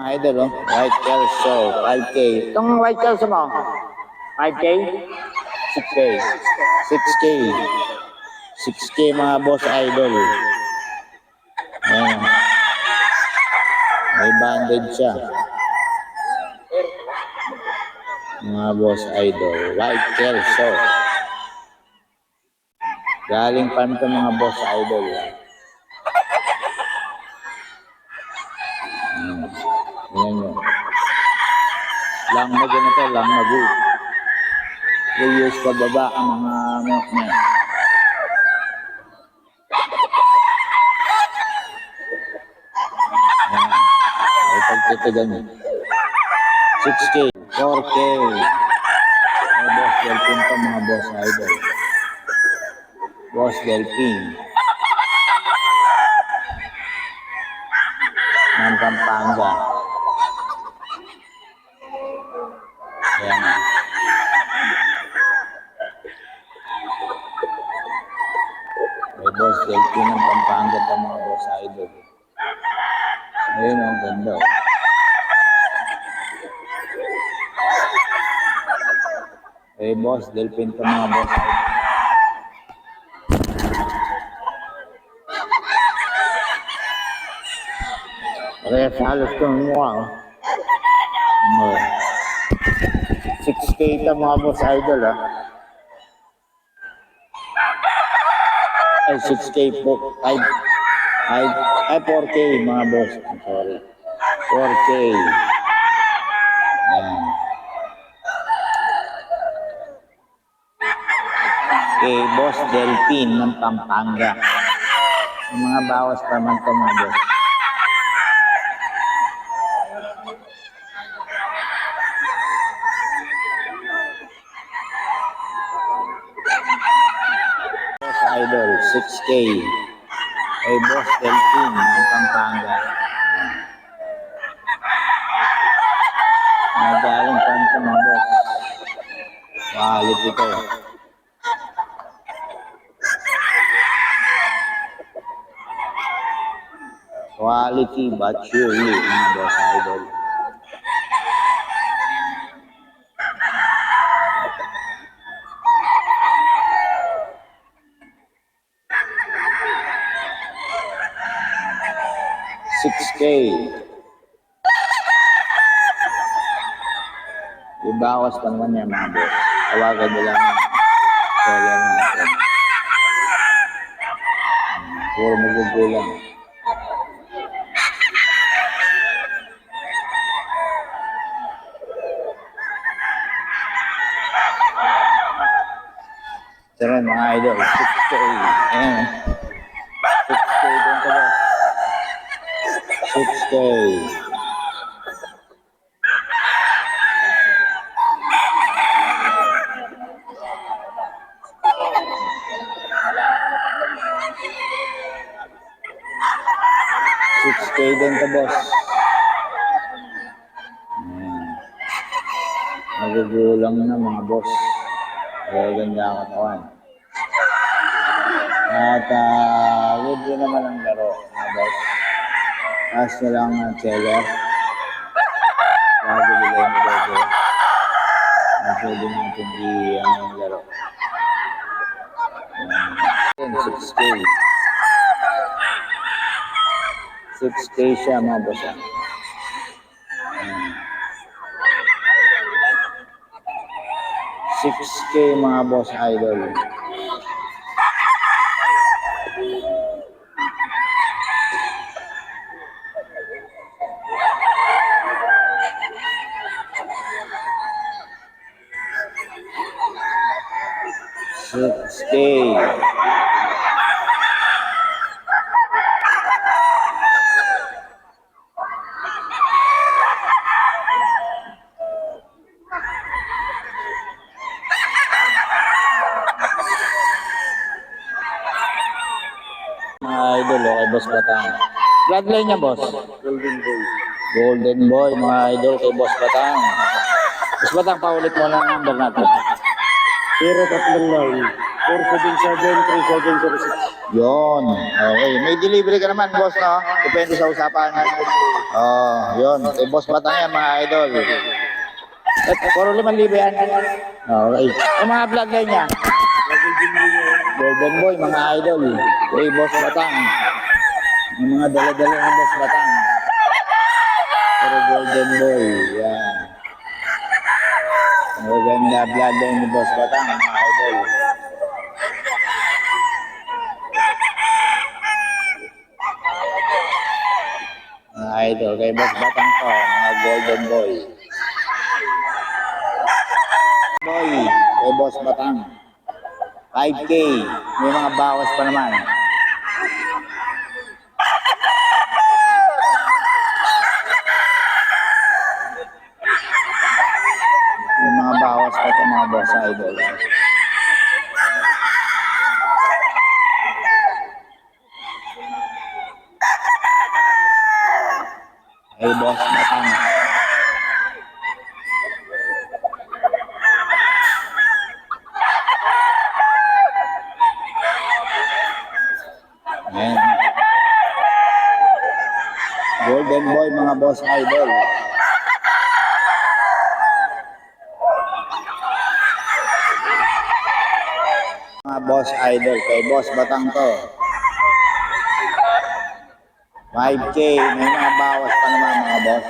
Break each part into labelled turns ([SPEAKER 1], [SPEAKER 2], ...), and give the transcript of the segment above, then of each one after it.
[SPEAKER 1] Idol, oh. White Kelso, 5K. Itong White Kelso mo? 5K? 6K. 6K. 6K mga boss idol. Ayan. May bandage siya. Mga boss idol. White Kelso. Galing pa nito mga boss idol. Ayan nyo. Lang na ganito, lang na go. Reyes pa baba ang mga milk niya. Ayan. Ay pagtitigan nyo. 6K, 4K. Ay boss Delphin pa mga boss idol. Boss Delphin. Ng Pampanga. Ayan. May boss Delphin ng Pampanga pa mga boss idol. Ayun ang ganda. May boss Delphin pa mga boss idol. Parehas halos kang mukha. 6K ka mga boss idol ha. Ay 6K po. Ay 4K mga boss. I'm sorry. 4K. Ayan. Kay Boss Delphin ng Pampanga. Yung mga bawas pa man ito mga boss. Idol, 6K. Ay Boss Delphin ng Pampanga. Nagaling pa ito mga boss. Quality ito. Quality but surely mga boss idol. $6K. Ibawas pa naman yan mga boss. Tawagan nyo lang. Seller natin. Puro magugulang. Tara mga idol. 6K. Ayan. 6K doon ka boss. 6K. $6K din ka boss. Magugulang na mga boss. Gaganda ang katawan. At libre naman ang laro mga boss. Kaso lang ang seller. Bago bilhin yung logo. Pwede natin ang laro. 6K. 6K siya mga boss. 6K mga boss idol. $6K. Mga idol, kay Boss Batang. Bloodline niya, boss?
[SPEAKER 2] Golden Boy.
[SPEAKER 1] Golden Boy, mga idol, kay Boss Batang. Boss Batang, paulit mo lang ang number natin.
[SPEAKER 2] 039 477 3706.
[SPEAKER 1] Yun. Okay. May delivery ka naman, boss, no? Depende sa usapan. Oh, yun. Eh, boss batang yan, mga idol. At puro 5,000 yan. Okay. Yung mga vlog na niya. Golden Boy, mga idol. Eh, boss batang. Yung mga dala-dala ng boss batang. Pero Golden Boy. Yan. Maganda vlog din ni boss batang, mga idol. Mga idol, kay boss batang to, mga Golden Boy. Boy, kay boss batang. 5K, may mga bawas pa naman. May mga bawas pa ito, mga boss idol. Kay boss batang. Ayan. Golden Boy, mga boss idol. Mga boss idol, kay boss batang to. 5K, may mga bawas pa naman, mga boss.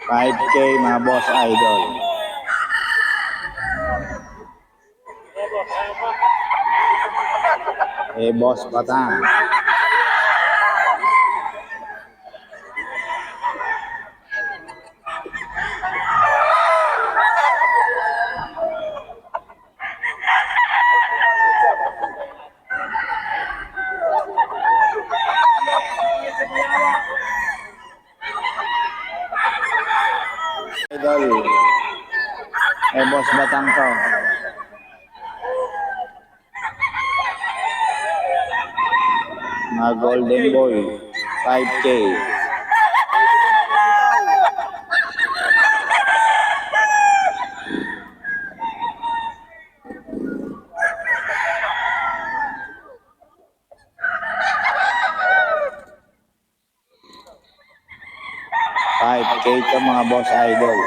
[SPEAKER 1] $5K, mga boss idol. Eh, boss batang. Idol. Eh, boss batang to. Mga Golden Boy. 5K. $5K to, mga boss idol.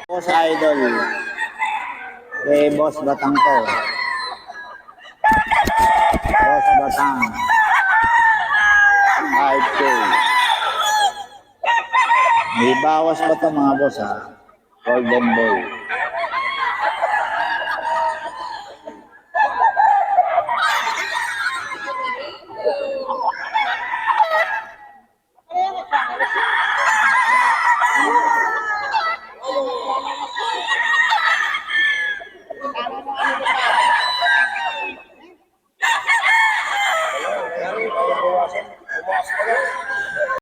[SPEAKER 1] Boss idol. Eh, boss batang to. Boss batang. 5K. May bawas pa to, mga boss, ha. Golden Boy.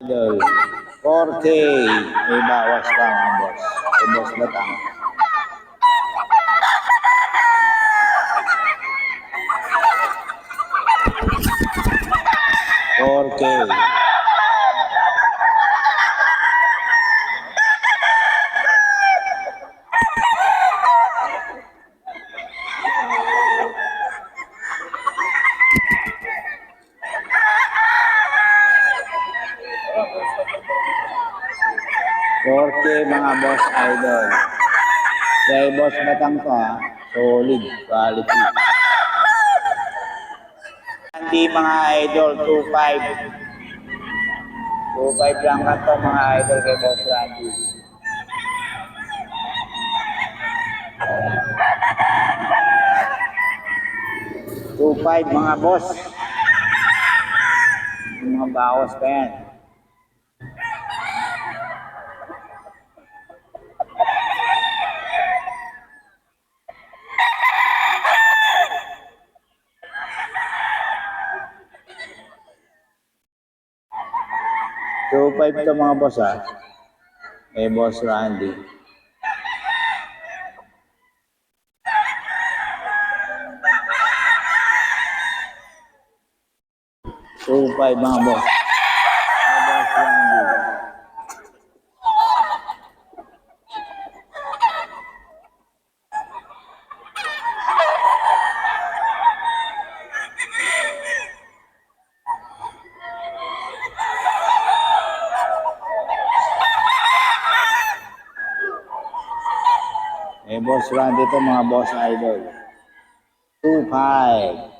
[SPEAKER 1] Idol. 4K. May bawas pa, mga boss. Eh, boss batang. 4K. Mga boss idol. Kaya boss batang to, ha. Solid quality. Hindi, mga idol, 2.5. 2.5 lang ka to, mga idol, kay boss Randy. $2.5, mga boss. Mga bawas pa yan. 2.5 to mga boss ha. Eh, Boss Randy. Two five mga boss. Boss Randy. Eh, Boss Randy to mga boss idol. 2.5.